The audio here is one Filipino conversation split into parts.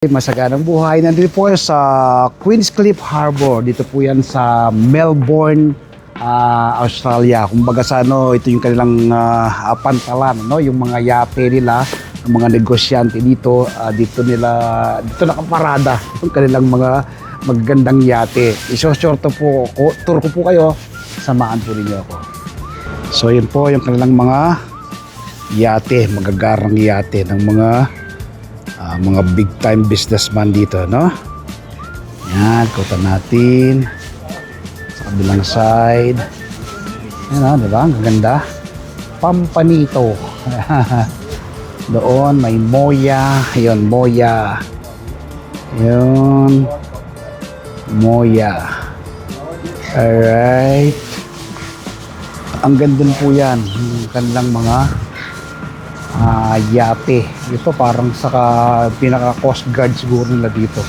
Masaganang buhay. Nandito po sa Queenscliff Harbour. Dito po yan sa Melbourne, Australia. Kumbaga sa ito yung kanilang pantalan, no? Yung mga yate nila, ang mga negosyante dito, dito nakaparada yung kanilang mga magagandang yate. Iso-short po, tour ko po kayo, samahan po ninyo ako. So yun po yung kanilang mga yate, magagarang yate ng mga big time businessman dito, no? Yan, kuta natin sa kabilang side. Yan, di ba? Ang ganda. Pampanito. Doon may Moya. Yun, Moya. Yun, Moya. Alright. Ang ganda po yan. Yung kanilang mga yate. Ito parang sa pinaka Coast Guard siguro nila dito.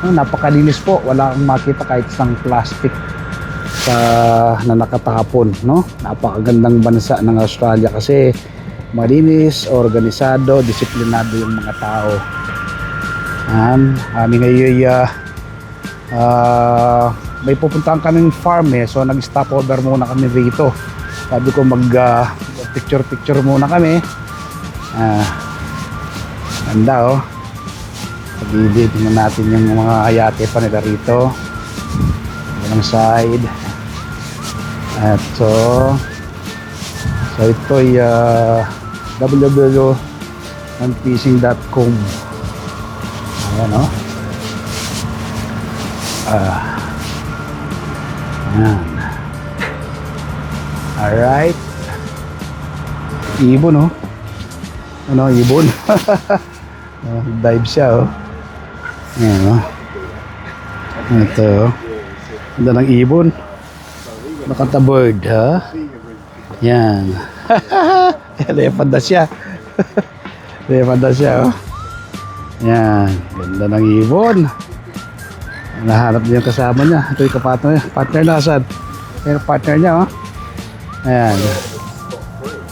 Napakalinis po. Wala kang makita kahit isang plastic na nakatapon, no? Napakagandang bansa ng Australia kasi malinis, organisado, disiplinado yung mga tao. Kami ngayon may pupuntahan kaming farm so nag-stopover muna kami rito. Sabi ko picture muna kami. Ganda, pag-ibig natin yung mga ayate pa nila rito. Yung side. At so ito ay www.fishing.com. Ayan, ayan. Alright. Ibon, ibon. Dive siya, Ayan, Ito, ganda ng ibon. Nakatabird, Yan. Leopard na siya. Leopard na siya, Yan, ganda ng ibon. Nahanap niya yung kasama niya. Ito yung kapatner. Partner na, saan? Yung partner niya, Ayan.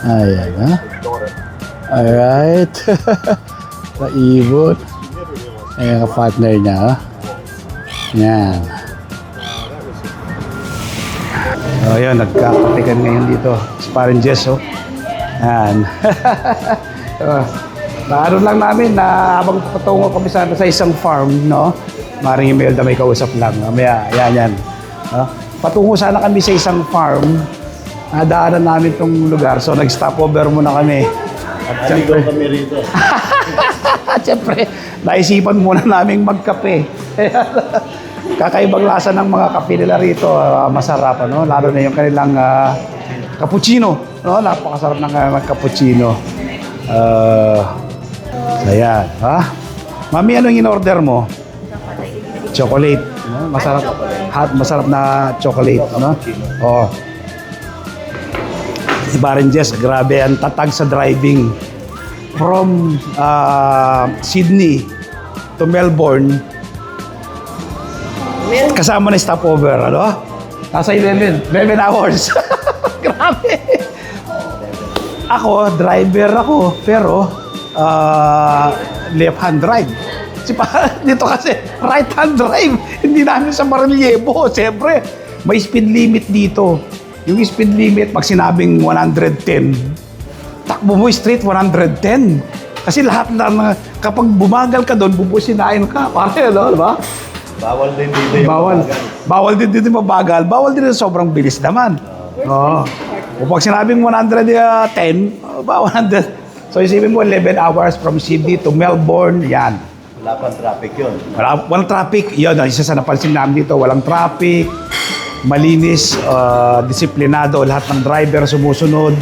Ayan, Alright. Sa ibon. Ayan ang partner niya. Yan. Ayan, nagkakatikan ngayon dito. Sparring Jess, Yan. Naano lang namin na habang patungo kami sa isang farm, no? Maring Imelda may kausap lang. Mamaya, yan. Patungo sana kami sa isang farm. Nadaanan namin tong lugar. So, nag-stopover muna kami. At siyempre, kami rito. Siyempre, naisipan muna naming magkape. Kakaibang lasa ng mga kape nila rito. Masarap, Lalo na yung kanilang cappuccino. Napakasarap ng cappuccino. Ayan. Mami, anong in-order mo? Chocolate. Masarap na chocolate. Si Baron Jess, grabe ang tatag sa driving from Sydney to Melbourne. Kasama na stopover, Nasa 11 hours. Grabe. Ako, driver ako, pero left-hand drive. Dito kasi right-hand drive. Hindi namin sa Marilliebo. Siyempre, may speed limit dito. Yung speed limit, pag sinabing 110, takbo mo straight 110. Kasi lahat na, kapag bumagal ka doon, bubusinain ka. Pare, diba? Bawal din dito yung mabagal. Bawal din dito mabagal. Bawal din sobrang bilis naman. O pag sinabing 110, bawal 100. So isipin mo, 11 hours from Sydney to Melbourne, yan. Wala pang traffic yun. Walang traffic. Yun, isa sa napansin namin dito, walang traffic. Malinis, disiplinado, lahat ng driver sumusunod.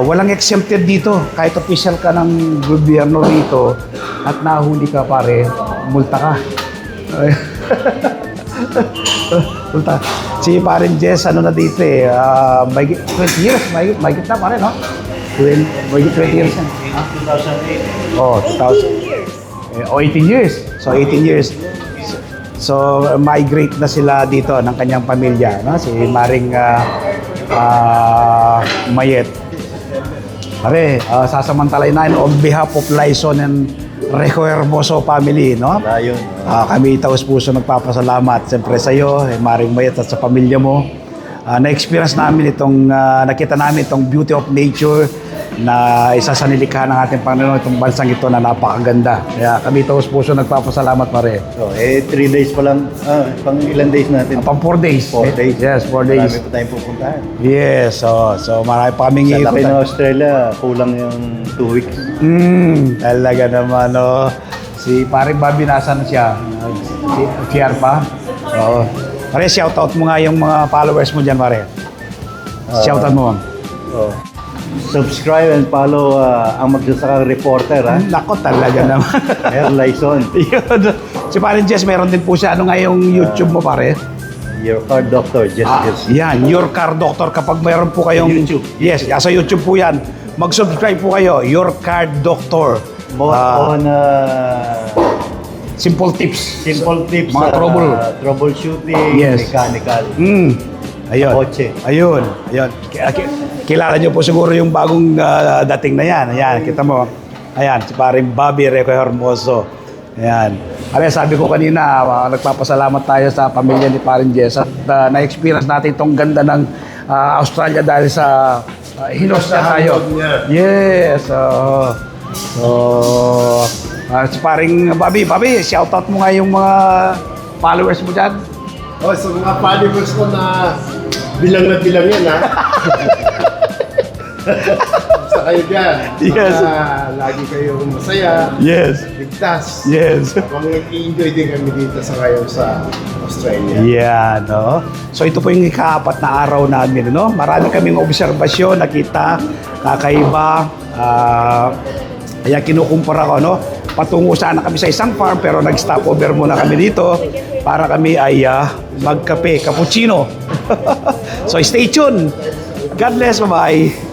Walang exempted dito. Kahit official ka ng gobyerno rito at nahuli ka, pare, multa ka. Multa. Si Parin Jess, na dito may 20 years, may na pare, no? May 20 years. 2008. 2000. 18 years. So, 18 years. So, migrate na sila dito ng kanyang pamilya, Si Maring Mayet. Pare, sasamantalain namin on behalf of Lyson and Reco Hermoso family, no? Wala yun. Kami taos puso nagpapasalamat siyempre sa iyo, Maring Mayet at sa pamilya mo. Na-experience namin nakita namin itong beauty of nature na isa sa nilikha ng ating Panginoon, itong bansang ito na napakaganda. Kaya kami taos puso nagpapasalamat, pare. So, 3 days pa lang. Pang ilan days natin? Pang 4 days. 4 days. Yes, 4 days. Marami pa tayong pupuntahan. Yes, so marami pa kaming Sa laki iikutan. ng Australia, kulang yung 2 weeks. Talaga naman, no. Si paring Bobby, nasan siya? CR pa? Oo. Pare, shoutout mo nga yung mga followers mo dyan, pare. Shoutout mo. Oh. Subscribe and follow ang Magsasakang Reporter, ha? Nako, talaga naman. Air Liaison. Yun. Si paring Jess, meron din po siya. Ano nga yung YouTube mo, pare? Your Car Doctor, Jess. Yan, Your Car Doctor. Kapag mayroon po kayong... YouTube. Yes, sa YouTube po yan. Mag-subscribe po kayo. Your Car Doctor. More on Simple tips. simple tips. Mga troubleshooting, Yes. mechanical. Ayun. Kotse. Ayun. Kilala nyo po siguro yung bagong dating na yan. Ayan, kita mo. Ayan, si paring Bobby Reco Hermoso. Ayan. Kaya sabi ko kanina, nagpapasalamat tayo sa pamilya ni paring Jess at na-experience natin itong ganda ng Australia dahil sa hinos na tayo. Yes. Si paring Bobby, shoutout mo nga yung mga followers mo dyan. Oh, sa mga followers ko na bilang yan, ha? Sa kayo dyan. Yes. Baka lagi kayong masaya, Yes. ligtas. Yes. Kung nag-i-enjoy din kami dito sa ngayon sa Australia. Yeah, no? So ito po yung ikaapat na araw namin, no? Marami kaming obserbasyon, nakita, kakaiba. Kaya kinukumpara ko, no? Patungo sana kami sa isang farm pero nag-stopover muna kami dito para kami ay magkape, cappuccino. So stay tuned. God bless, bye-bye.